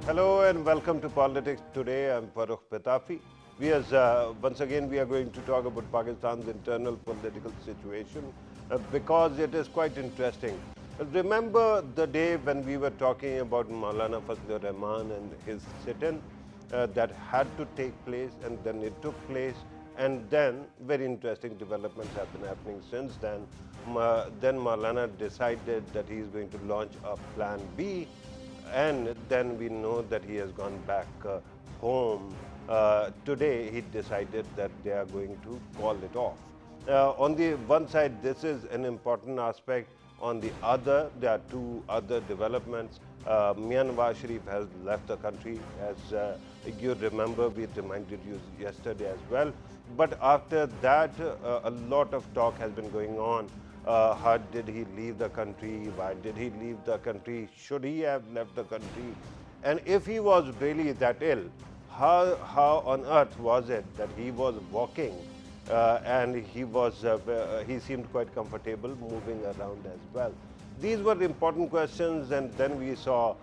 Hello and welcome to Politics Today. I'm Farooq Petafi. Once again we are going to talk about Pakistan's internal political situation because it is quite interesting. Remember the day when we were talking about Maulana Fazlur Rahman and his sit-in that had to take place, and then it took place, and then very interesting developments have been happening since then. Then Maulana decided that he is going to launch a Plan B, and then we know that he has gone back home. Today, he decided that they are going to call it off. On the one side, this is an important aspect. On the other, there are two other developments. Mian Nawaz Sharif has left the country, as you remember, we reminded you yesterday as well. But after that, a lot of talk has been going on. How did he leave the country? Why did he leave the country? Should he have left the country? And if he was really that ill, how on earth was it that he was walking and he seemed quite comfortable moving around as well? These were important questions, and then we saw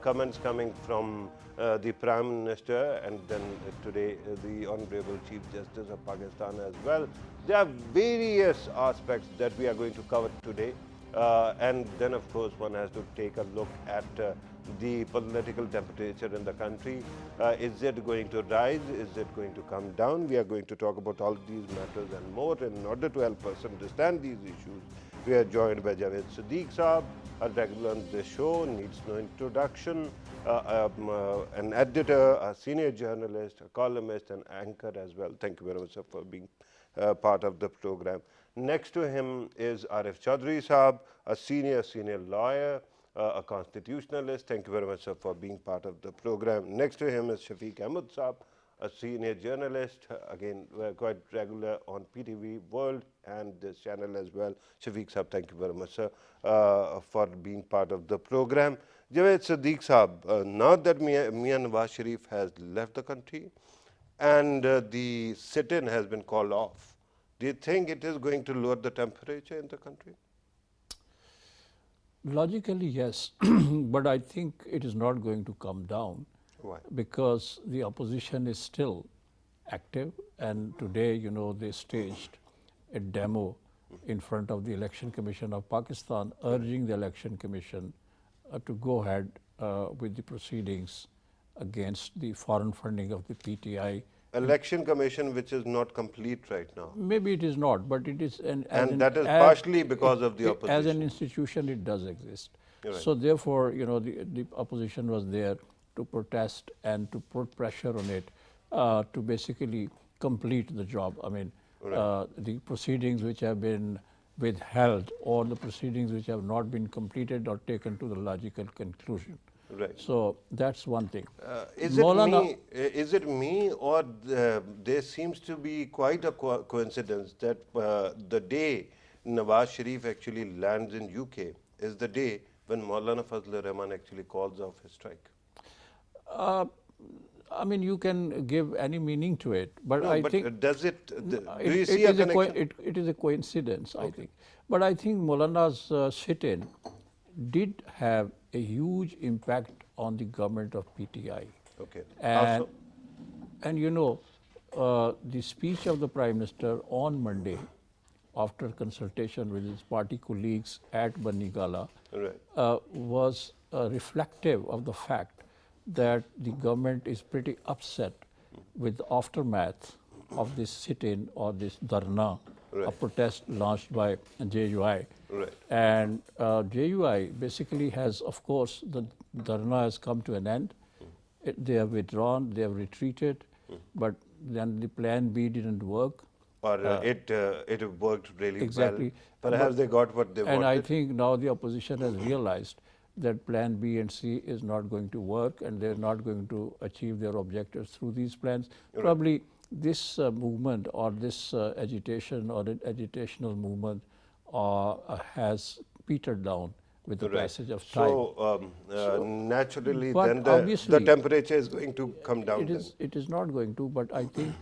comments coming from the Prime Minister, and then today the Honorable Chief Justice of Pakistan as well. There are various aspects that we are going to cover today. And then, of course, one has to take a look at the political temperature in the country. Is it going to rise? Is it going to come down? We are going to talk about all these matters and more. And in order to help us understand these issues, we are joined by Javed Siddique Saab, a regular on the show, needs no introduction, an editor, a senior journalist, a columnist, and anchor as well. Thank you very much, sir, for being part of the program. Next to him is Arif Chaudhry Saab, a senior lawyer, a constitutionalist. Thank you very much, sir, for being part of the program. Next to him is Shafiq Ahmed Saab, a senior journalist, again, quite regular on PTV World and this channel as well. Shafiq Saab, thank you very much, sir, for being part of the program. Javed Siddique Saab, now that Mian Nawaz Sharif has left the country and the sit-in has been called off, do you think it is going to lower the temperature in the country? Logically, yes, but I think it is not going to come down. Why? Because the opposition is still active, and today, they staged a demo in front of the Election Commission of Pakistan, urging the Election Commission to go ahead with the proceedings against the foreign funding of the PTI. Election Commission, which is not complete right now. Maybe it is not, but it is and that is partially because of the opposition. As an institution, it does exist. Right. So therefore, the opposition was there to protest and to put pressure on it to basically complete the job. I mean, the proceedings which have been withheld or the proceedings which have not been completed or taken to the logical conclusion. Right. So that's one thing. Is it me, or there seems to be quite a coincidence that the day Nawaz Sharif actually lands in UK is the day when Maulana Fazlur Rahman actually calls off his strike? I mean, you can give any meaning to it, but I think does it? Do you see a connection? It is a coincidence, I think. But I think Maulana's sit-in did have a huge impact on the government of PTI. Okay. And the speech of the Prime Minister on Monday, after consultation with his party colleagues at Banni Gala, was reflective of the fact that the government is pretty upset with the aftermath of this sit-in or this dharna, a protest launched by JUI. And JUI basically has, of course, the dharna has come to an end. They have withdrawn, they have retreated, but then the Plan B didn't work. Or it worked really exactly. well. Perhaps they got what they wanted. And I think now the opposition has realized that Plan B and C is not going to work, and they're not going to achieve their objectives through these plans. Probably this movement or this agitation or an agitational movement has petered down with the passage of time. So naturally, then the temperature is going to come down. It is not going to, but I think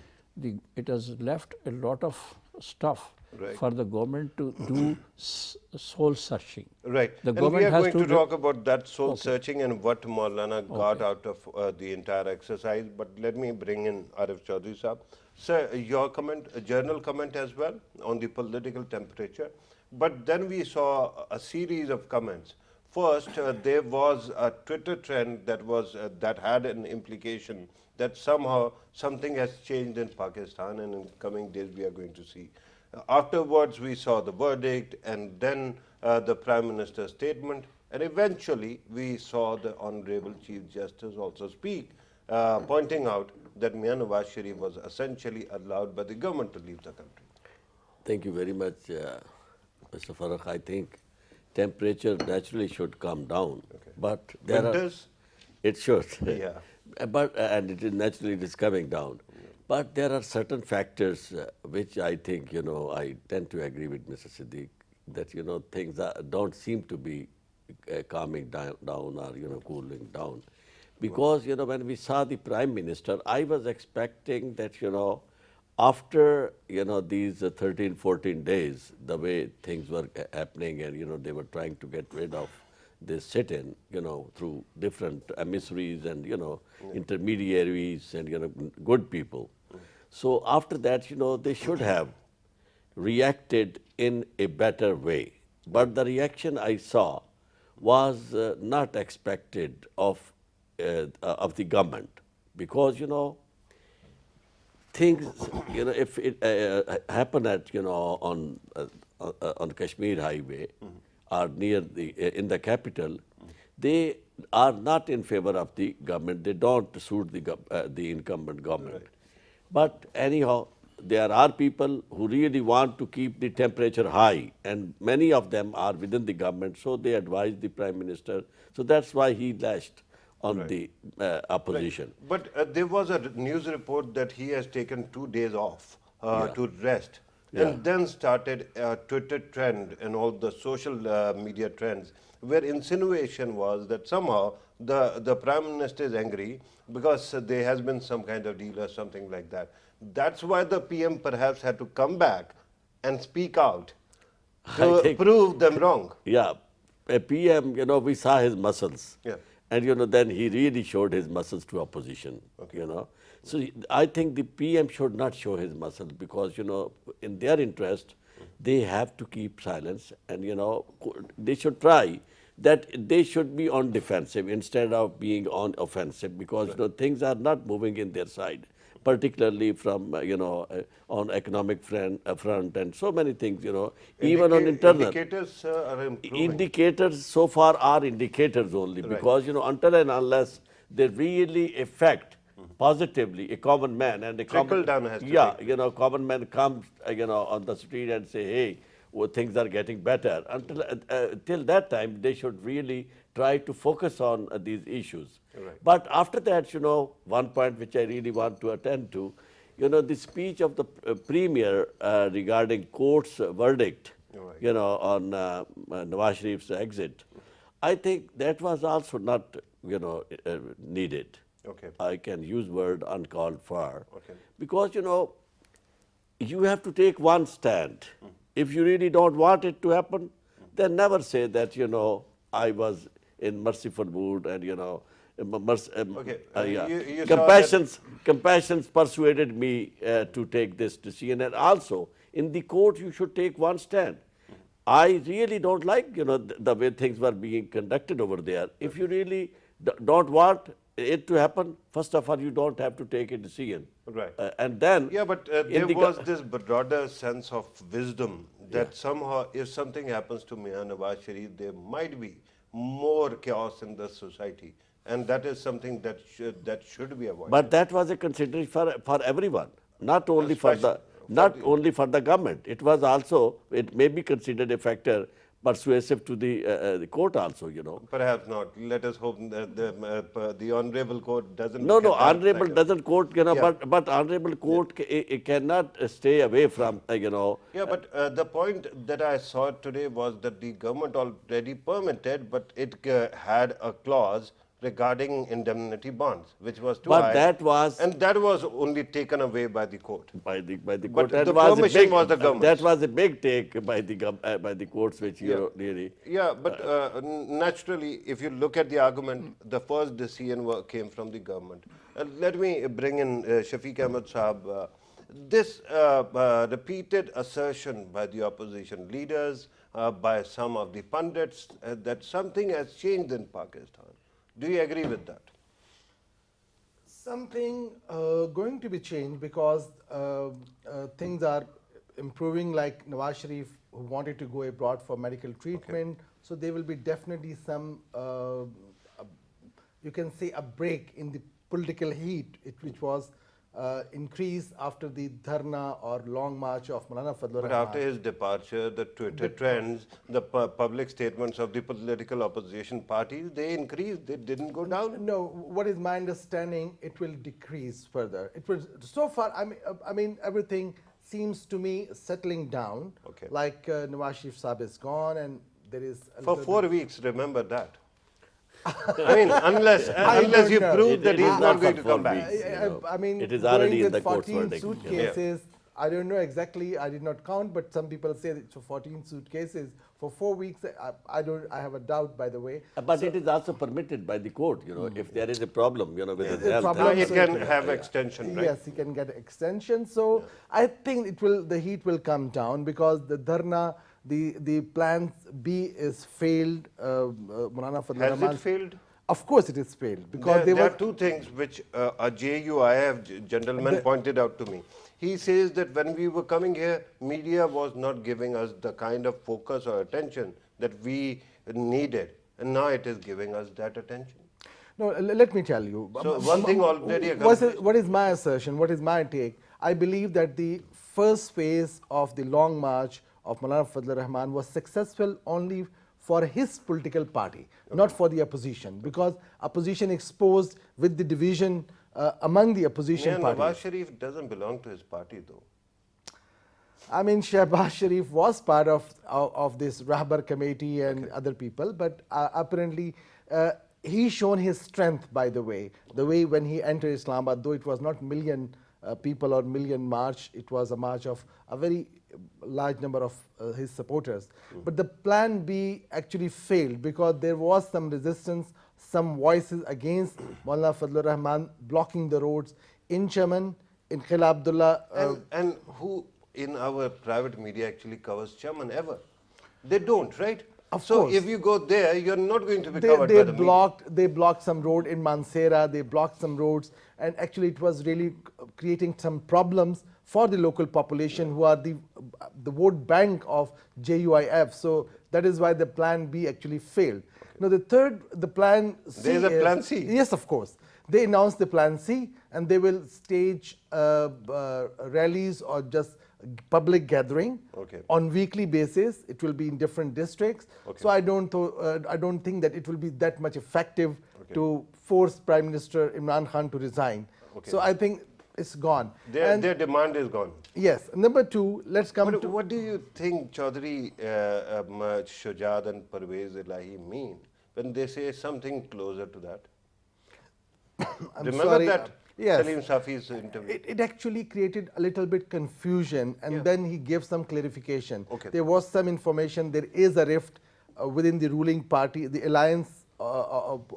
it has left a lot of stuff Right. for the government to do soul searching. Right. The And we government are has going to do- talk about that soul searching and what Maulana got out of the entire exercise. But let me bring in Arif Chaudhry Saab. Sir, your comment, a journal comment as well on the political temperature. But then we saw a series of comments. First, there was a Twitter trend that was that had an implication that somehow something has changed in Pakistan, and in coming days we are going to see. Afterwards, we saw the verdict, and then the Prime Minister's statement, and eventually we saw the Honorable Chief Justice also speak, pointing out that Mian Nawaz Sharif was essentially allowed by the government to leave the country. Thank you very much, Mr. Farooq. I think temperature naturally should come down, but there Winters? it should. Yeah. But and it is coming down. But there are certain factors which I think I tend to agree with Mr. Siddique that things don't seem to be calming down or cooling down, because when we saw the Prime Minister, I was expecting that after these 13, 14 days, the way things were happening, and they were trying to get rid of this sit-in, through different emissaries and intermediaries and good people. So after that, they should have reacted in a better way. But the reaction I saw was not expected of the government, because things, if it happen at on Kashmir Highway or near in the capital, they are not in favor of the government. They don't suit the incumbent government. Right. But anyhow, there are people who really want to keep the temperature high, and many of them are within the government, so they advise the Prime Minister. So that's why he lashed on the opposition. But there was a news report that he has taken 2 days off to rest, and then started a Twitter trend and all the social media trends, where insinuation was that somehow the Prime Minister is angry because there has been some kind of deal or something like that. That's why the PM perhaps had to come back and speak out to prove them wrong. Yeah, a PM, we saw his muscles. Yeah. And then he really showed his muscles to opposition. So I think the PM should not show his muscles, because in their interest, they have to keep silence, and they should try that they should be on defensive instead of being on offensive, because things are not moving in their side, particularly from on economic front and so many things, even on internal. Indicators are improving. Indicators so far are indicators only, because until and unless they really affect positively a common man, and a Trickle down has to common man comes on the street and say, hey, well, things are getting better. Till that time, they should really try to focus on these issues. But after that, one point which I really want to attend to, the speech of the Premier regarding court's verdict, on Nawaz Sharif's exit, I think that was also not, needed. Okay. I can use word uncalled for, because you have to take one stand. If you really don't want it to happen, then never say that I was in merciful mood and You compassion persuaded me to take this decision. And also in the court, you should take one stand. I really don't like the way things were being conducted over there. If you really don't want it to happen, first of all, you don't have to take a decision. Right. And then... Yeah, but there was this broader sense of wisdom that somehow if something happens to Mian Nawaz Sharif, there might be more chaos in the society. And that is something that should be avoided. But that was a consideration for everyone, not only for the government. It was also, it may be considered a factor persuasive to the court also, Perhaps not. Let us hope that the Honorable Court doesn't. No, Honorable doesn't court, but Honorable Court cannot stay away from, Yeah, but the point that I saw today was that the government already permitted, but it had a clause regarding indemnity bonds, which was too But high. that was- and that was only taken away by the court. by the But court. That the was a permission big, was the government's. That was a big take by the courts, which you really. Yeah, but naturally, if you look at the argument, the first decision came from the government. Let me bring in Shafiq Ahmed Saab. This repeated assertion by the opposition leaders, by some of the pundits, that something has changed in Pakistan. Do you agree with that? Something going to be changed because things are improving, like Nawaz Sharif, who wanted to go abroad for medical treatment. So there will be definitely some, you can say, a break in the political heat, which was increased after the dharna or long march of Maulana Fadlur But Rahman. after his departure, the Twitter trends, the public statements of the political opposition parties, they increased, they didn't go down. No, what is my understanding, it will decrease further. It will, so far, I mean, everything seems to me settling down. Okay. Like Nawaz Sharif Saab is gone, and there is a For little 4 bit- weeks, remember that. I mean, unless don't you know. prove that It he's is not not going for to come 4 back. weeks. You know, I mean, it is going already in with the court's 14 verdict. suitcases, I don't know exactly, I did not count, but some people say that it's 14 suitcases for 4 weeks. I have a doubt, by the way. But it is also permitted by the court, you know, if there is a problem, you know, with his The health. problem Now is- he can have extension, right? Yes, he can get extension. So I think the heat will come down because the dharna, the plan B is failed. Maulana Fadlur Has it Rahman- failed? Of course it is failed because There there are was two things which a JUIF gentleman pointed out to me. He says that when we were coming here, media was not giving us the kind of focus or attention that we needed. And now it is giving us that attention. No, let me tell you. So one thing already What accomplished. is my assertion? What is my take? I believe that the first phase of the long march of Maulana Fadlur Rahman was successful only for his political party, not for the opposition, because opposition exposed with the division among the opposition Yeah, parties. Nawaz Sharif doesn't belong to his party though. I mean, Shehbaz Sharif was part of this Rahbar committee and other people, but apparently he shown his strength, by the way when he entered Islamabad, though it was not million people or million march, it was a march of a very large number of his supporters. But the plan B actually failed because there was some resistance, some voices against Maulana Fadlur Rahman blocking the roads in Chaman, in Khila Abdullah. And who in our private media actually covers Chaman ever? They don't, right? Of so course. if you go there, you're not going to be covered by the media. They blocked some road in Mansehra, they blocked some roads, and actually it was really creating some problems for the local population who are the vote bank of JUIF. So that is why the plan B actually failed. Now the plan C. There is a plan C? Yes, of course. They announced the plan C, and they will stage rallies or just public gathering on weekly basis. It will be in different districts. So I don't think that it will be that much effective to force Prime Minister Imran Khan to resign. So I think it's gone. Their demand is gone. Yes. Number two, let's come to. What do you think Chaudhry Shujad and Parvez Elahi mean when they say something closer to that? I'm Remember sorry, that yes. Salim Safi's interview? It actually created a little bit confusion, and then he gave some clarification. Okay. There was some information. There is a rift within the ruling party, the alliance of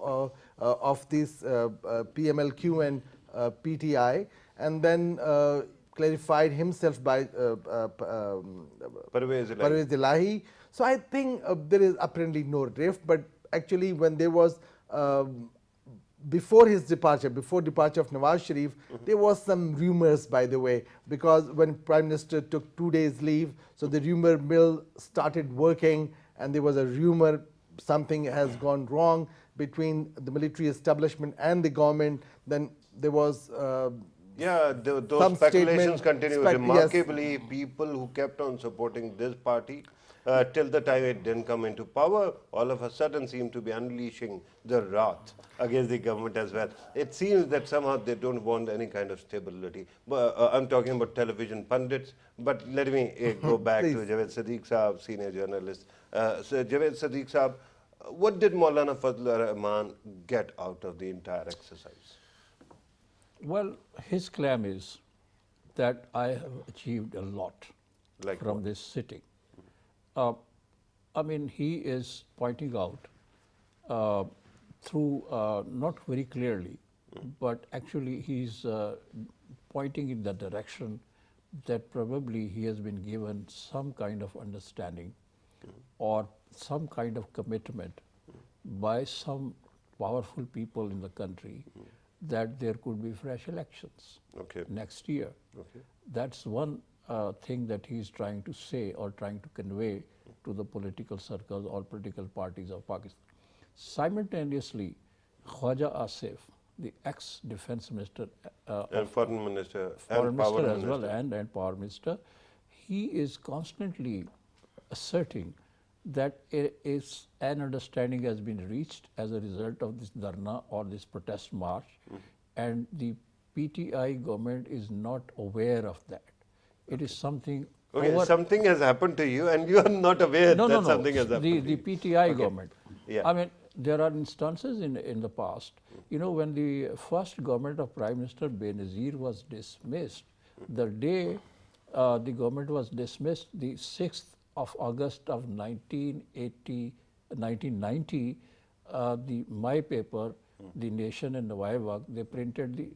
this PMLQ and PTI, and then clarified himself by Parvez Elahi. Parvez Elahi. So I think there is apparently no rift, but actually when there was before departure of Nawaz Sharif, there was some rumors, by the way, because when Prime Minister took 2 days leave, so the rumor mill started working, and there was a rumor something has gone wrong between the military establishment and the government. Then there was those some speculations statement- continue. yes. Remarkably, people who kept on supporting this party till the time it didn't come into power, all of a sudden seem to be unleashing the wrath against the government as well. It seems that somehow they don't want any kind of stability. But I'm talking about television pundits. But let me go back to Javed Sadiq Saab, senior journalist. So Javed Sadiq Saab, What did Maulana Fazlur Rahman get out of the entire exercise? Well, his claim is that I have achieved a lot Like from what? this sitting. I mean, he is pointing out through not very clearly, but actually he's pointing in the direction that probably he has been given some kind of understanding or some kind of commitment by some powerful people in the country that there could be fresh elections Okay. next year. Okay. That's one thing that he is trying to say or trying to convey to the political circles or political parties of Pakistan. Simultaneously, Khwaja Asif, the ex-defense minister, And foreign minister foreign and power minister as minister. well, and power minister, he is constantly asserting that an understanding has been reached as a result of this dharna or this protest march, and the PTI government is not aware of that. It is something Okay, over. something has happened to you and you are not aware No, that no, no. something has happened The to you. PTI government. Yeah. I mean, there are instances in the past, you know, when the first government of Prime Minister Benazir was dismissed, the day the government was dismissed, the 6th of August of 1990, the My Paper, The Nation and the Nawai they printed the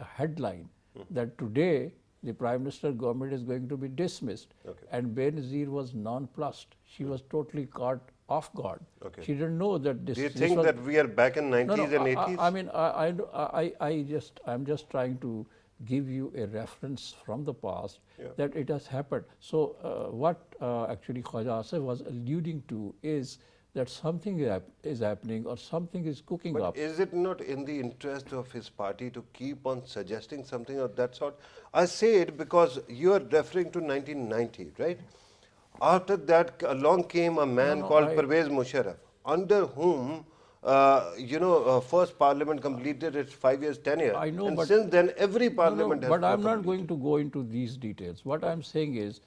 headline that today the Prime Minister government is going to be dismissed. Okay. And Benazir was nonplussed. She was totally caught off guard. Okay. She didn't know that this. Do you this think was, that we are back in 90s no, no, and 80s? I mean, I'm just trying to give you a reference from the past that it has happened. So what actually Khwaja Asif was alluding to is that something is happening or something is cooking But up. is it not in the interest of his party to keep on suggesting something of that sort? I say it because you are referring to 1990, right? After that, along came a man called Pervez Musharraf, under whom, first parliament completed its 5 years tenure. I know, and but since then, every No, parliament has but I'm not completed. going to go into these details. What I'm saying is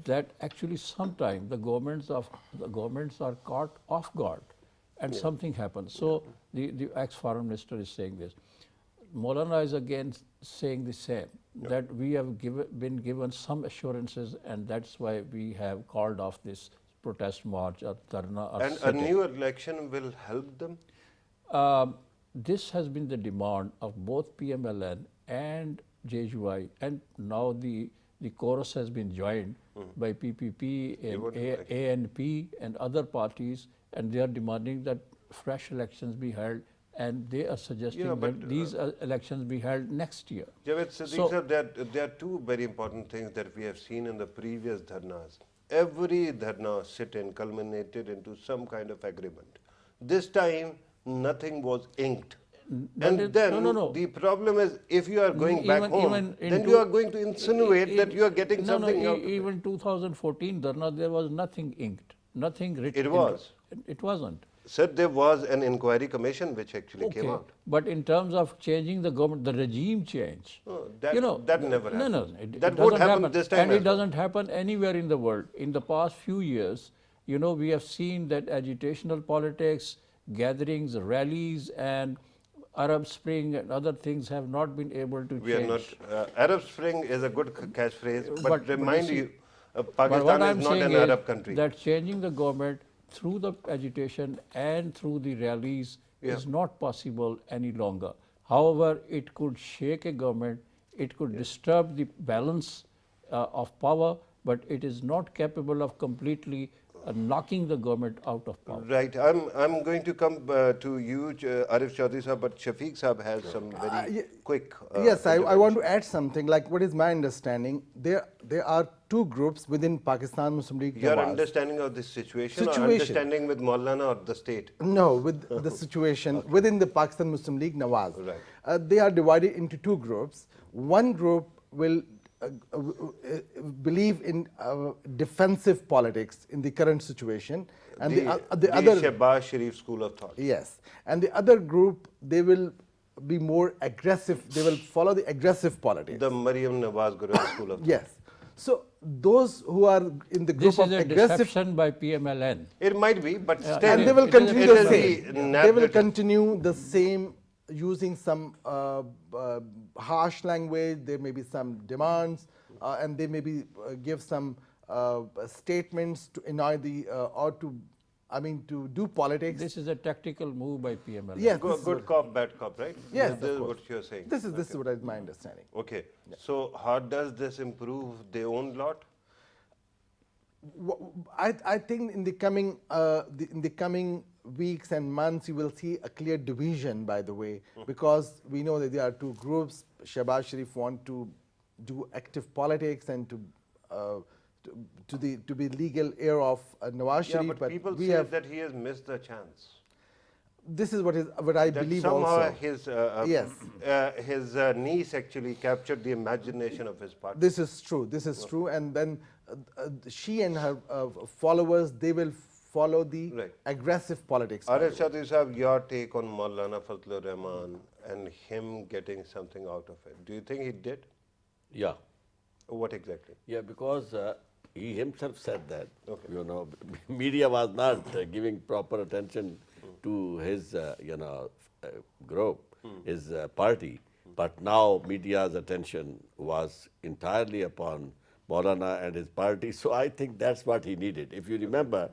that actually sometimes the governments are caught off guard and something happens. So the ex-foreign minister is saying this. Maulana is again saying the same, that we have been given some assurances and that's why we have called off this protest march or dharna or And a sit-in. new election will help them? This has been the demand of both PMLN and JUI, and now the chorus has been joined by PPP and ANP and other parties, and they are demanding that fresh elections be held, and they are suggesting that these elections be held next year. Javed Siddique sir, there are two very important things that we have seen in the previous dharnas. Every dharna sit-in culminated into some kind of agreement. This time, nothing was inked. And then the problem is, if you are going back home, then you are going to insinuate that you are getting something out of it. Even 2014 dharna, there was nothing inked, nothing written. It was. It wasn't. Sir, there was an inquiry commission which actually came out. But in terms of changing the government, the regime change, that never happened. No, That it won't doesn't happen this time and as it well. doesn't happen anywhere in the world. In the past few years, you know, we have seen that agitational politics, gatherings, rallies, and Arab Spring and other things have not been able to We change. are not. Arab Spring is a good catchphrase, but But remind you see- you, But Pakistan what is I'm not saying an is Arab country. that changing the government through the agitation and through the rallies is not possible any longer. However, it could shake a government, it could disturb the balance of power, but it is not capable of completely knocking the government out of power. Right. I'm going to come to you, Arif Chaudhry sahab, but Shafiq sahab has some very quick. Yes, I want to add something. Like, what is my understanding? There are two groups within Pakistan Muslim League Your Nawaz. understanding of this situation, or Situation. understanding with Maulana or the state? No, with the situation within the Pakistan Muslim League Nawaz. Right. They are divided into two groups. One group will believe in defensive politics in the current situation, and the other Shehbaz Sharif school of thought. yes, and the other group, they will be more aggressive. They will follow the aggressive politics. The Maryam Nawaz Gurung school of thought. Yes. So those who are in the group This of is a aggressive, deception by PMLN. It might be, but still, and they will It is a continue it the is same. the They will narrative. continue the same, using some harsh language. There may be some demands, and they may be give some statements to annoy the or to, I mean, to do politics. This is a tactical move by PMLN. Yes, Good, good cop, bad cop, right? Yes, This of is course. what you're saying. This is what is my understanding. Okay. So how does this improve their own lot? I think in the coming weeks and months you will see a clear division, by the way, because we know that there are two groups. Shehbaz Sharif want to do active politics and to be legal heir of Nawaz Yeah, Sharif, but people we say have, that he has missed the chance. this is what I That believe somehow also. his Yes. his niece actually captured the imagination of his party. This is true. This is true. And then she and her followers, they will follow the Right. aggressive politics. Arif Chaudhry Sahab, your take on Maulana Fazlur Rahman and him getting something out of it. Do you think he did? Yeah. What exactly? Yeah, because he himself said that. Okay. You know, media was not giving proper attention to his, group, his party. But now media's attention was entirely upon Maulana and his party. So I think that's what he needed. If you remember,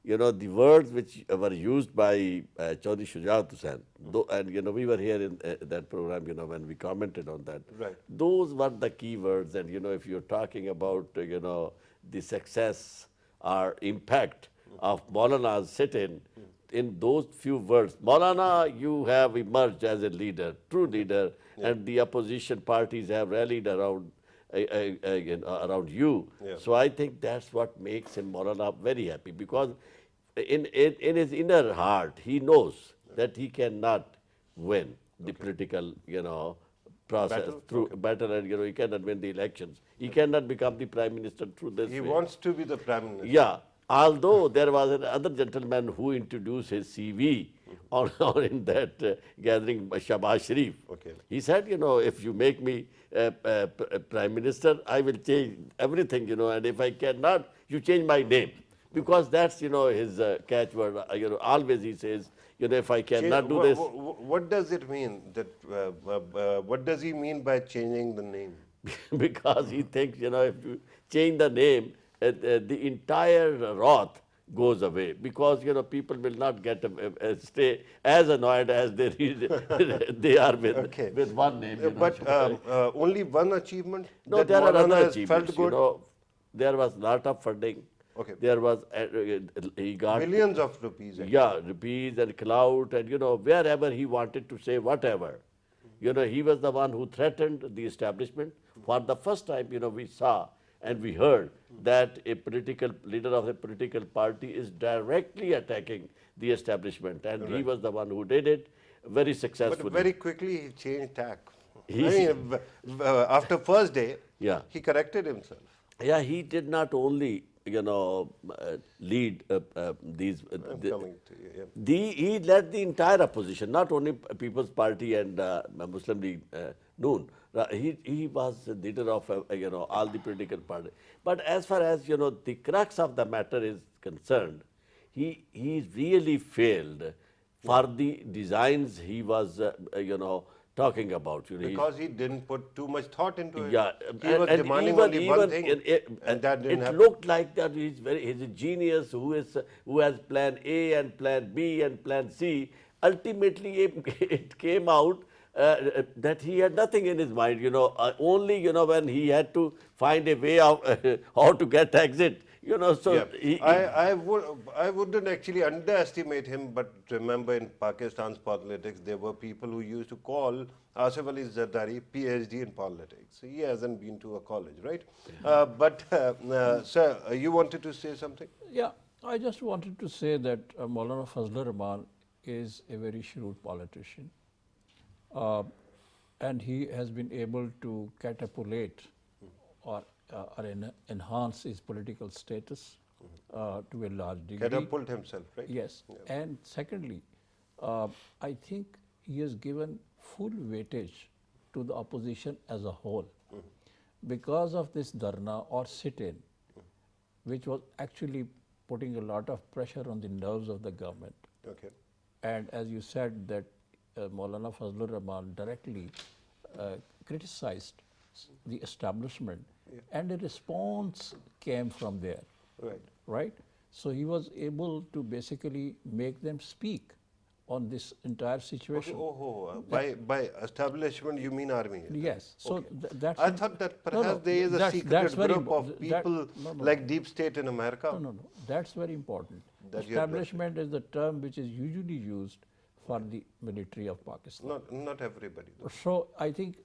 you know, the words which were used by Chaudhry Shujaat Hussain, and, you know, we were here in that program, you know, when we commented on that. Right. Those were the key words. And, you know, if you're talking about, you know, the success or impact of Maulana's sit-in, in those few words, Maulana, you have emerged as a leader, true leader, and the opposition parties have rallied around around you. Yeah. So I think that's what makes him Maulana very happy, because in his inner heart, he knows that he cannot win the political, you know, process Battle? through battle, and, you know, he cannot win the elections. He cannot become the prime minister through this He way. wants to be the prime minister. Yeah, although there was another gentleman who introduced his CV on in that gathering, Shehbaz Sharif. Okay. He said, you know, if you make me prime minister, I will change everything, you know, and if I cannot, you change my name. Because that's, you know, his catchword. You know, always he says, you know, if I cannot do this. What does it mean? That what does he mean by changing the name? Because he thinks, you know, if you change the name, the entire wrath goes away, because, you know, people will not get stay as annoyed as they they are with one name. You know. But only one achievement? No, that there are Maulana other has achievements. Felt good? You know, there was lot of funding. Okay. There was he got Millions of rupees. actually. yeah, rupees and clout, and, you know, wherever he wanted to say whatever. You know, he was the one who threatened the establishment. For the first time, you know, we saw and we heard that a political leader of a political party is directly attacking the establishment, and he was the one who did it very But successfully. very quickly he changed tack. He- I mean, after first day, Yeah. he corrected himself. Yeah, he did not only, you know, lead these. I'm coming to you. Yeah. He led the entire opposition, not only People's Party and Muslim League Noon. He was the leader of, you know, all the political parties. But as far as, you know, the crux of the matter is concerned, he really failed for the designs he was, you know, talking about. You know, Because he didn't put too much thought into it. yeah, He was demanding only one thing, and that didn't it happen. looked like that he's a genius who has plan A and plan B and plan C. Ultimately, it came out that he had nothing in his mind. You know, only, you know, when he had to find a way of how to get exit. You know, so Yeah. I wouldn't actually underestimate him, but remember in Pakistan's politics, there were people who used to call Asif Ali Zardari PhD in politics. He hasn't been to a college, right? Sir, you wanted to say something? Yeah, I just wanted to say that Maulana Fazlur Rahman is a very shrewd politician. And he has been able to catapult or enhance his political status to a large degree. Catapult himself, right? Yes. And secondly, I think he has given full weightage to the opposition as a whole. because of this dharna or sit-in, which was actually putting a lot of pressure on the nerves of the government. Okay. And as you said that Maulana Fazlur Rahman directly criticized the establishment, and a response came from there, Right. right? So he was able to basically make them speak on this entire Okay. situation. By establishment you mean army? Yes. So that's. I thought that No, perhaps no, there is a that's secret very group of that- people no, no. like deep state in America. No. That's very important. That you have Establishment is the term which is usually used for the military of Pakistan. Not everybody. Though. So I think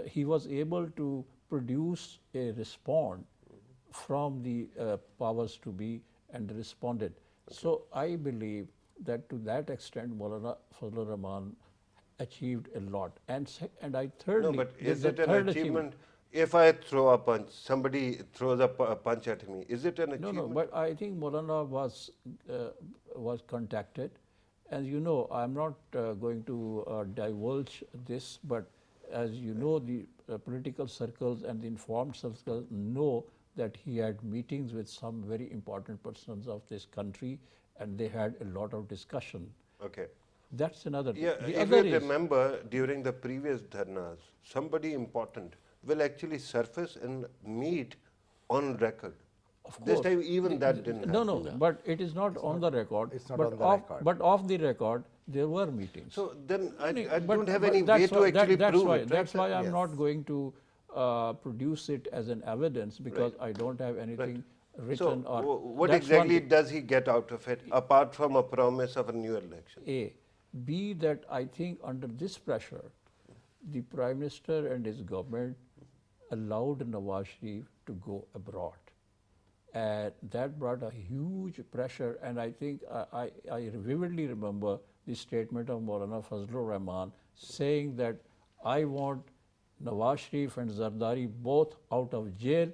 he was able to produce a response from the powers to be and responded. So I believe that to that extent Maulana Fazlur Rahman achieved a lot. And I thirdly, No, but the- is the it an third achievement? If I throw a punch, somebody throws a punch at me, is it an No, achievement? but I think Maulana was contacted, and you know, I'm not going to divulge this, but as you know, the political circles and the informed circles know that he had meetings with some very important persons of this country, and they had a lot of discussion. Okay. That's another thing. Yeah, The if other you is, remember during the previous dharnas, somebody important will actually surface and meet on record. Of This course. time even that didn't no, happen. no, but it is not on the record. It's not but on the record. But off the record, there were meetings. So then I But- don't have but any that's way to why- actually that's prove why, it. Right? That's why I'm Yes. not going to produce it as an evidence because I don't have anything So written or. what that's one exactly thing. does he get out of it apart from a promise of a new election? A. B, that I think under this pressure, the Prime Minister and his government allowed Nawaz Sharif to go abroad. And that brought a huge pressure, and I think I vividly remember the statement of Maulana Fazlur Rahman saying that I want Nawaz Sharif and Zardari both out of jail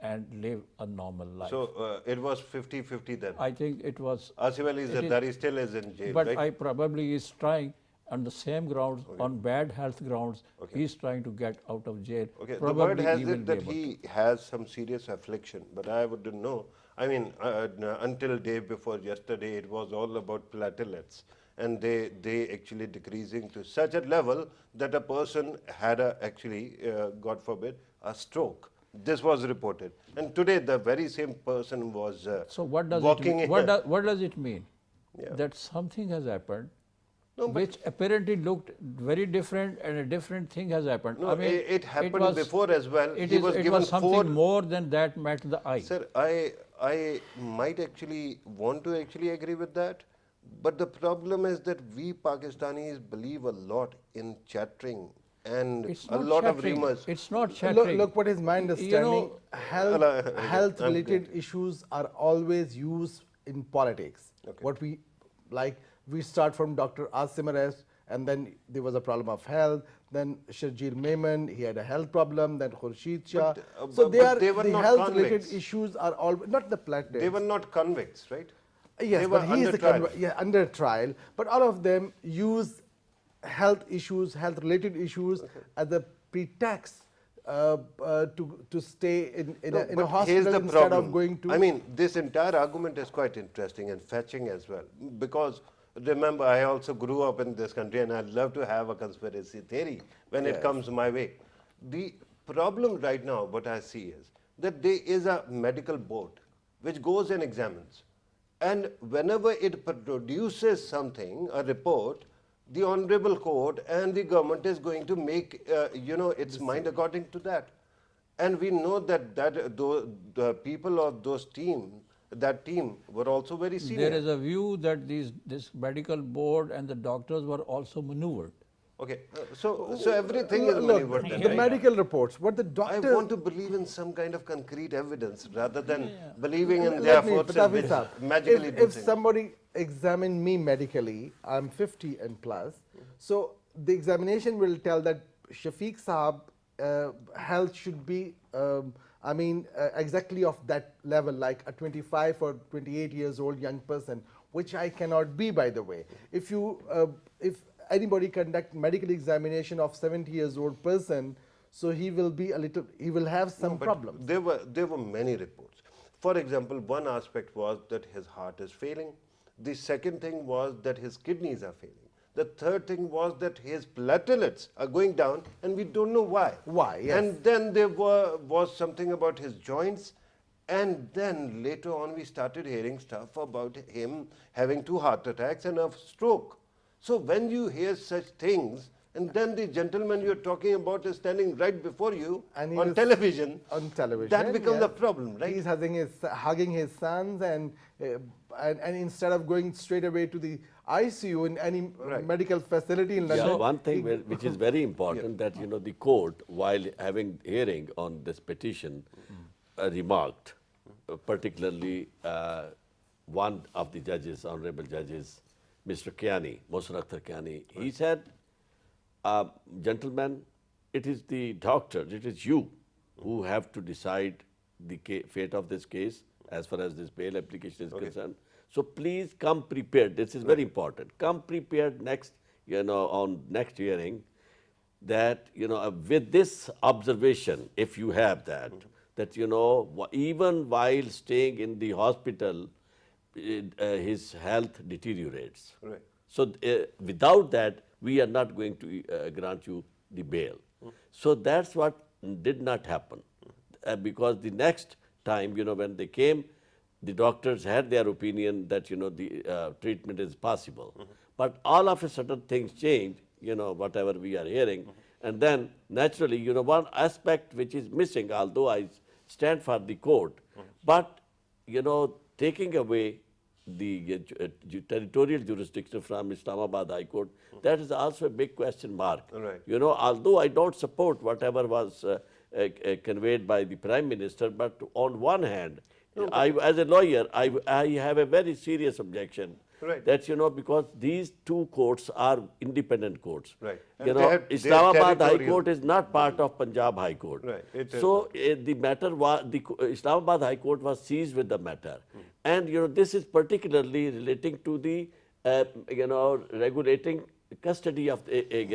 and live a normal life. So it was 50-50 then. I think it was. Asif Ali it is- Zardari still is in jail, But right? I probably is trying on the same grounds, on bad health grounds, he's trying to get out of jail. Okay, the Probably word has he will it be that able he has some serious affliction, but I wouldn't know. I mean, until day before yesterday, it was all about platelets, and they actually decreasing to such a level that a person had actually, God forbid, a stroke. This was reported, and today the very same person was So what does walking. it mean? What does it mean? Yeah. That something has happened, No, but- which apparently looked very different, and a different thing has happened. No, I mean, it happened before as well. It He is- was it given was something 4 more than that met the eye. Sir, I might actually want to actually agree with that, but the problem is that we Pakistanis believe a lot in chattering and It's a not lot of chattering. rumors. It's not Look, chattering. look what is my understanding. Allah, Health I'm related issues are always used in politics. What we like, we start from Dr. Asim Arrest, and then there was a problem of health. Then Sharjeel Memon, he had a health problem. Then Khurshid Shah. So they were the not health related convicts. issues are all not the platelets. They were not convicts, right? Yes, They were but he is under the trial. under trial. But all of them use health issues, health-related issues as a pretext to stay in No, a but here's hospital the instead problem. of going to. I mean, this entire argument is quite interesting and fetching as well. Because remember, I also grew up in this country and I love to have a conspiracy theory when it comes my way. The problem right now, what I see is that there is a medical board which goes and examines. And whenever it produces something, a report, the honorable court and the government is going to make, its mind according to that. And we know that the people of that team were also very senior. There is a view that this medical board and the doctors were also maneuvered. Okay, so everything is Look, maneuvered then, the right? medical reports, what the I doctor. want to believe in some kind of concrete evidence rather than believing in Let their me, forces Patafi which Saab, magically do if things. somebody examine me medically, I'm 50 and plus, so the examination will tell that Shafiq Saab health should be, exactly of that level, like a 25 or 28 years old young person, which I cannot be, by the way. If anybody conduct medical examination of 70 years old person, so he will be he will have some But problems. there were many reports. For example, one aspect was that his heart is failing. The second thing was that his kidneys are failing. The third thing was that his platelets are going down, and we don't know why. Why, yes. And then there was something about his joints. And then later on, we started hearing stuff about him having 2 heart attacks and a stroke. So when you hear such things, and then the gentleman you're talking about is standing right before you And he on was television, on television, that becomes yeah. a problem, right? He's hugging his sons, and instead of going straight away to the ICU in any medical facility in London. Yeah, one thing which is very important that the court, while having hearing on this petition, remarked, particularly one of the judges, honorable judges, Mr. Kiani, Mohsen Akhtar Kiani, he said, gentlemen, it is the doctor, it is you who have to decide the fate of this case as far as this bail application is concerned. So please come prepared. This is very important. Come prepared next, on next hearing, that with this observation, if you have that, that even while staying in the hospital, his health deteriorates. Right. So without that, we are not going to grant you the bail. So that's what did not happen, because the next time, when they came, the doctors had their opinion that the treatment is possible. But all of a sudden things change, whatever we are hearing, and then naturally, one aspect which is missing, although I stand for the court, but taking away the territorial jurisdiction from Islamabad High Court, that is also a big question mark. Right. Although I don't support whatever was conveyed by the Prime Minister, but on one hand, as a lawyer, I have a very serious objection. Right. That, because these 2 courts are independent courts. Right. You And know, they're Islamabad High territorial. Court is not part of Punjab High Court. Right, it is So the matter was, the Islamabad High Court was seized with the matter. And, this is particularly relating to the, regulating custody of a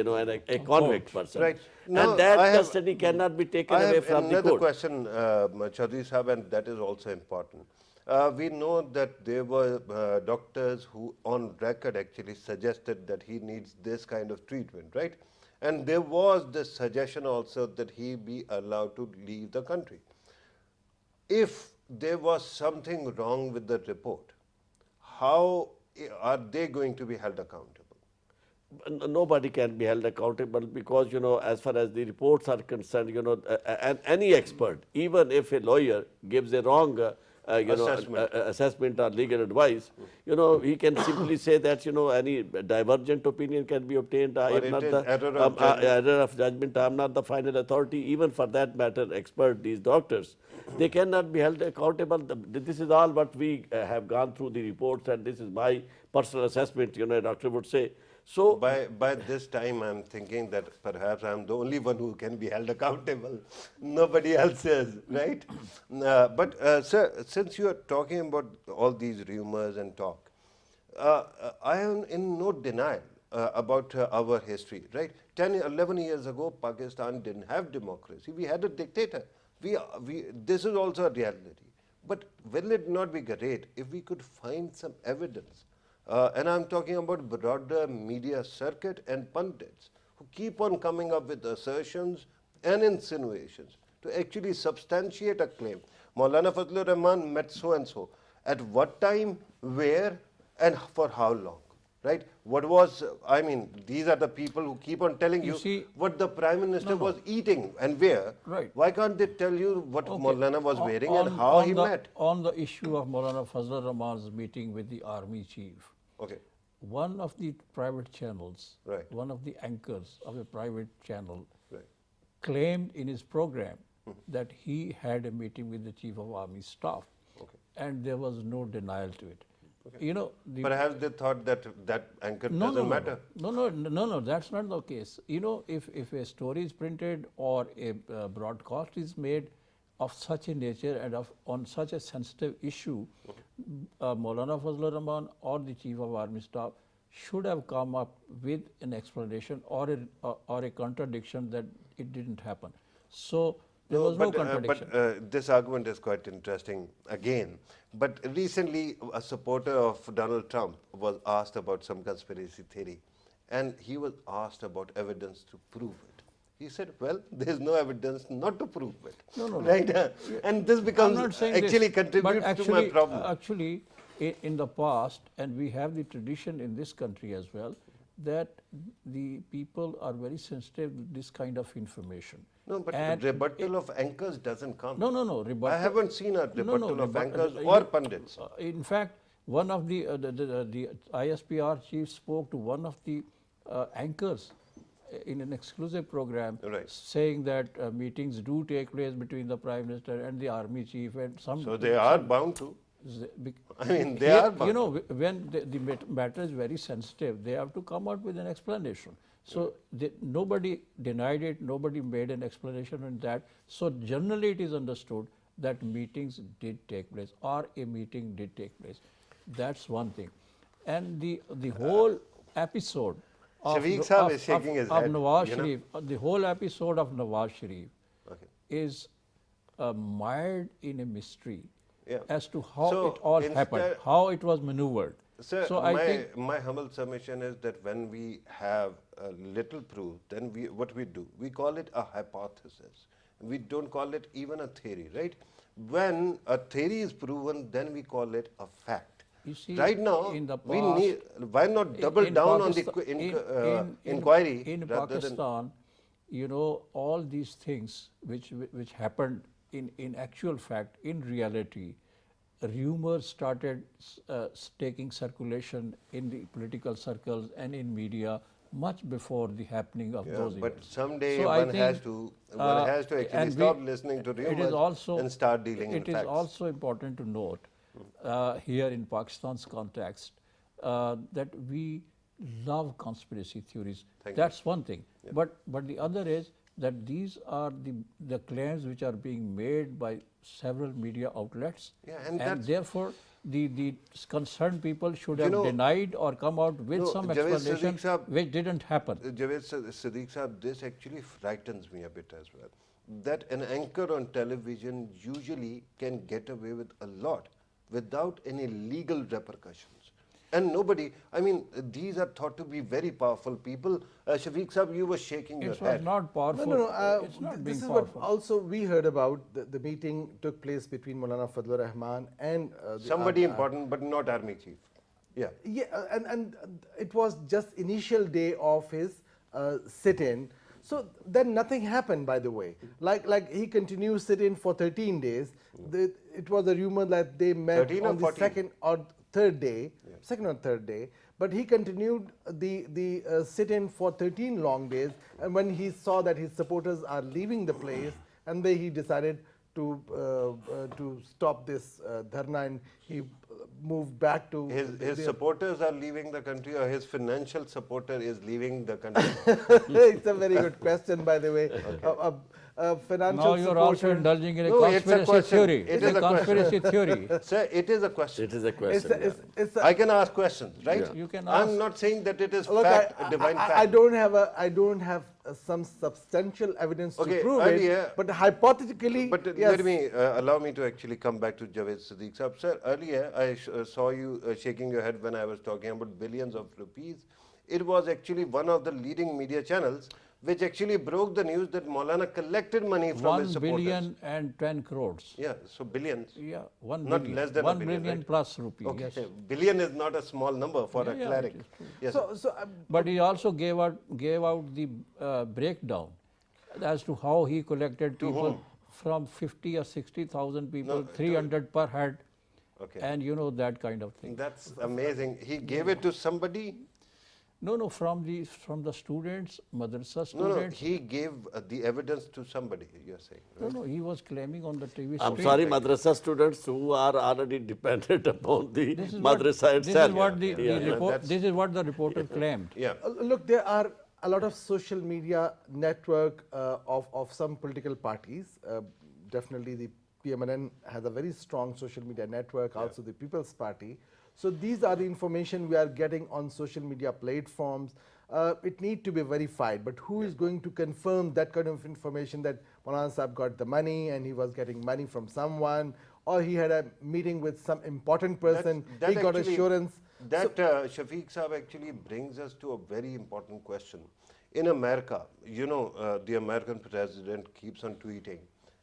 convict person. Right. Now, And that I have- custody cannot be taken I away have from the another court. question, Chaudhry Sahab, and that is also important. We know that there were doctors who on record actually suggested that he needs this kind of treatment, right? And there was this suggestion also that he be allowed to leave the country. If there was something wrong with the report, how are they going to be held accountable? Nobody can be held accountable because, as far as the reports are concerned, and any expert, even if a lawyer gives a wrong, assessment or legal advice, he can simply say that, any divergent opinion can be obtained. I Or am it not is the error of judgment. error of judgment. I am not the final authority. Even for that matter, expert, these doctors, they cannot be held accountable. This is all what we have gone through the reports, and this is my personal assessment, a doctor would say. So By this time, I'm thinking that perhaps I'm the only one who can be held accountable. Nobody else is, right? But sir, since you are talking about all these rumors and talk, I am in no denial about our history, right? 10, 11 years ago, Pakistan didn't have democracy. We had a dictator. This is also a reality. But will it not be great if we could find some evidence? And I'm talking about broader media circuit and pundits who keep on coming up with assertions and insinuations to actually substantiate a claim. Maulana Fazlur Rahman met so-and-so. At what time, where, and for how long? Right? These are the people who keep on telling you, see, what the Prime Minister was eating and where. Right. Why can't they tell you what Maulana was wearing On- and how on he the- met? On the issue of Maulana Fazlur Rahman's meeting with the army chief, Okay. one of the private channels, Right. one of the anchors of a private channel Right. claimed in his program that he had a meeting with the chief of army staff, and there was no denial to it. Perhaps they thought that that anchor doesn't matter. No, that's not the case. If a story is printed or a broadcast is made of such a nature and on such a sensitive issue, Maulana Fazlur Rahman or the Chief of Army Staff should have come up with an explanation or a contradiction that it didn't happen. So there was no but contradiction. this argument is quite interesting again. But recently, a supporter of Donald Trump was asked about some conspiracy theory, and he was asked about evidence to prove it. He said, "Well, there is no evidence not to prove it." No, no, no. Right? And this I'm becomes not saying actually this, but contributes actually, to my problem. Actually, in the past, and we have the tradition in this country as well, that the people are very sensitive to this kind of information. No, but And rebuttal of anchors doesn't come. No. I haven't seen a rebuttal of anchors you or know, pundits. In fact, one of the ISPR chief spoke to one of the anchors in an exclusive program, Right. saying that meetings do take place between the Prime Minister and the Army Chief, and some. So they are bound to. I mean, they Here, are bound. you know, when the matter is very sensitive, they have to come out with an explanation. So nobody denied it, nobody made an explanation on that. So generally it is understood that meetings did take place, or a meeting did take place. That's one thing. And the whole episode of, Shafiq the- Saab of- is shaking his of head, Nawaz you know. Sharif, the whole episode of Nawaz Sharif Okay. is mired in a mystery Yeah. as to how So it all happened, instead- how it was maneuvered. Sir, so I my, think my humble submission is that when we have a little proof, then what we do, we call it a hypothesis. We don't call it even a theory, right? When a theory is proven, then we call it a fact. You see, right now, in the we past, need, why not double in down on the Pakistan- inquiry in rather than... Pakistan, you know, all these things which happened in actual fact, in reality, rumors started taking circulation in the political circles and in media much before the happening of Yeah, those but events. someday So I one has think, to actually and stop listening to it rumors is also, and start dealing with It is facts. also important to note here in Pakistan's context that we love conspiracy theories. Thank you. That's one thing. But the other is that these are the claims which are being made by several media outlets, Yeah, and that's- therefore the concerned people should You have know, denied or come out with no, some Javed explanation Siddique Saab- which didn't happen. Javed Siddique Saab, this actually frightens me a bit as well. That an anchor on television usually can get away with a lot without any legal repercussions. And nobody, I mean, these are thought to be very powerful people. Shafiq Saab, you were shaking your It was head. not powerful. It's not being this is powerful. what also we heard about. The meeting took place between Maulana Fadlur Rahman and Somebody important, but not army chief. Yeah. Yeah, and it was just initial day of his sit-in. So then nothing happened, by the way. Like he continued sit-in for 13 days. It was a rumor that they met 13 or on the 14? second or third day, second or third day. But he continued the sit-in for 13 long days. And when he saw that his supporters are leaving the place, and then he decided to stop this dharna, and he moved back to His supporters are leaving the country, or his financial supporter is leaving the country? It's a very good question, by the way. Financial Now you are also supporter- indulging in a No, it's a conspiracy question. theory. It It's is a a question. conspiracy theory. Sir, it is a question. It is a It's question. a, it's, it's a, I can ask questions, right? Yeah. You can I'm ask. not saying that it is look, fact, a divine fact. I don't have some substantial evidence Okay, to prove earlier- it, but hypothetically, But yes. let me allow me to actually come back to Javed Siddique Saab. Sir, earlier I saw you shaking your head when I was talking about billions of rupees. It was actually one of the leading media channels which actually broke the news that Maulana collected money from 1 his supporters. billion and 10 crores. Yeah, so billions. Yeah, 1 Not billion. less than a 1 billion, billion right? plus rupee, Okay, yes. billion is not a small number for a Yeah, cleric. it is true. Yes, So But he also gave out the breakdown as to how he collected people from 50 or 60,000 people, No, 300 per head, okay. and you know that kind of thing. That's amazing. He gave it to somebody. No, from the students, madrasa No, students. he gave the evidence to somebody, you're saying. Right? No, he was claiming on the TV I'm screen. sorry, madrasa students who are already dependent upon the This is what- madrasa This itself. is what the yeah, report. that's- This is what the reporter claimed. Yeah. look, there are a lot of social media network of some political parties. Definitely the PMNN has a very strong social media network, also the People's Party. So these are the information we are getting on social media platforms. It need to be verified, but who is going to confirm that kind of information that Maulana Sahib got the money and he was getting money from someone, or he had a meeting with some important person, he got assurance. That Shafiq Saab actually brings us to a very important question. In America, you know, the American president keeps on tweeting,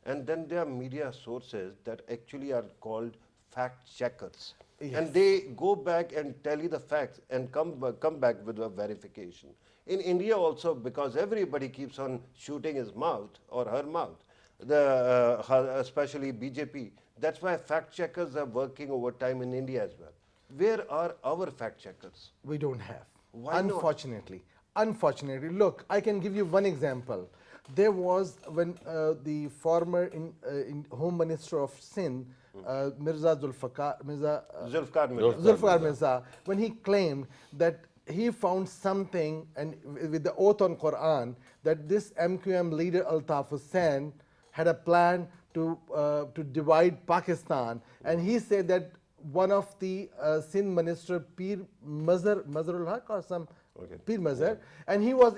and then there are media sources that actually are called fact checkers. Yes. And they go back and tell you the facts and come back with a verification. In India also, because everybody keeps on shooting his mouth or her mouth, especially BJP, that's why fact checkers are working overtime in India as well. Where are our fact checkers? We don't have. Why not? Unfortunately. Unfortunately. Look, I can give you one example. There was when the former Home Minister of Sindh, Zulfikar Mirza, when he claimed that he found something, and with the oath on Quran, that this MQM leader Altaf Hussain had a plan to divide Pakistan, and he said that one of the Sindh minister, Pir Mazharul Haq or some Pir Mazhar, and he was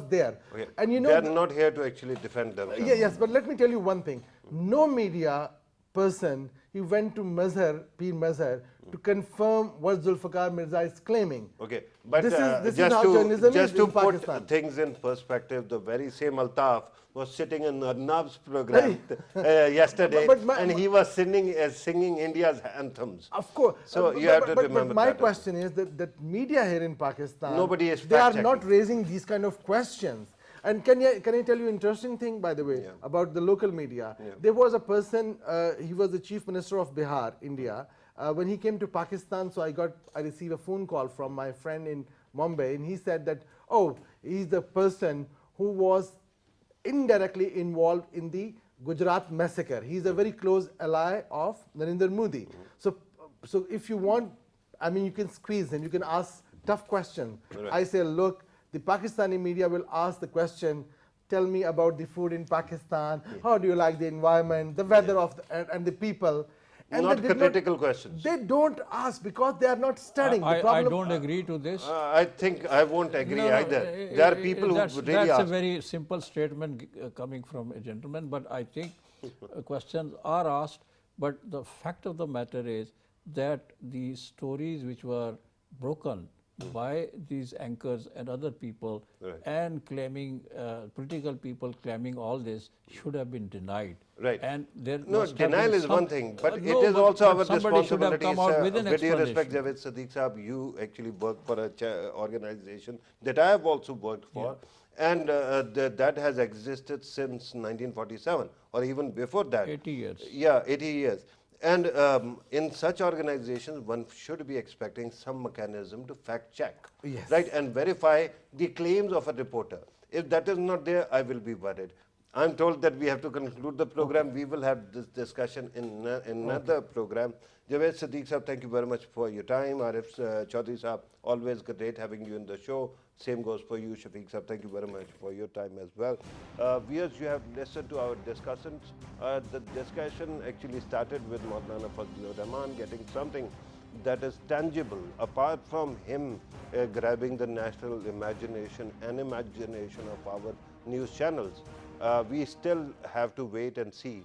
there. Okay. And you know, they are not here to actually defend themselves. yes, but let me tell you one thing. No media person, he went to Mazhar, Pir Mazhar, to confirm what Zulfikar Mirza is claiming. Okay, but this is how journalism just is to in put Pakistan. things in perspective, the very same Altaf was sitting in Arnab's program yesterday, and he was singing India's anthems. Of course. So you have to remember But my that. question is that media here in Pakistan, Nobody is they are fact-checking. not raising these kind of questions. And can I tell you an interesting thing, by the way, about the local media? There was a person, he was the Chief Minister of Bihar, India. When he came to Pakistan, so I received a phone call from my friend in Mumbai, and he said that, oh, he's the person who was indirectly involved in the Gujarat massacre. He's a very close ally of Narendra Modi. So if you want, I mean, you can squeeze and you can ask tough questions. Right. I say, look, the Pakistani media will ask the question, tell me about the food in Pakistan, how do you like the environment, the weather of and the people. And Not they did critical questions. They don't ask because they are not studying. I don't agree to this. I think I won't agree either. There are people who really That's ask. a very simple statement coming from a gentleman, but I think questions are asked. But the fact of the matter is that the stories which were broken by these anchors and other people and claiming, political people claiming all this should have been denied. Right. And there No, must have denial been is some- one thing, but it no, is also our somebody should have responsibility. come out with an With due respect, explanation. Javed Sadiq Saab, you actually work for an organization that I have also worked for, and that has existed since 1947, or even before that. 80 years. Yeah, 80 years. And in such organizations, one should be expecting some mechanism to fact check, Yes. right, and verify the claims of a reporter. If that is not there, I will be worried. I'm told that we have to conclude the program. We will have this discussion in another program. Javed Sadiq Saab, thank you very much for your time. Arif Chaudhry Saab, always great having you in the show. Same goes for you, Shafiq Saab. Thank you very much for your time as well. Viewers, you have listened to our discussions. The discussion actually started with Maulana Fazlur Rahman getting something that is tangible, apart from him grabbing the national imagination and imagination of our news channels. We still have to wait and see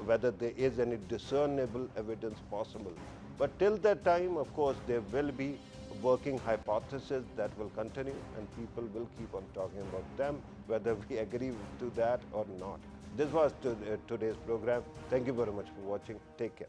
whether there is any discernible evidence possible. But till that time, of course, there will be working hypotheses that will continue, and people will keep on talking about them, whether we agree to that or not. This was today's program. Thank you very much for watching. Take care.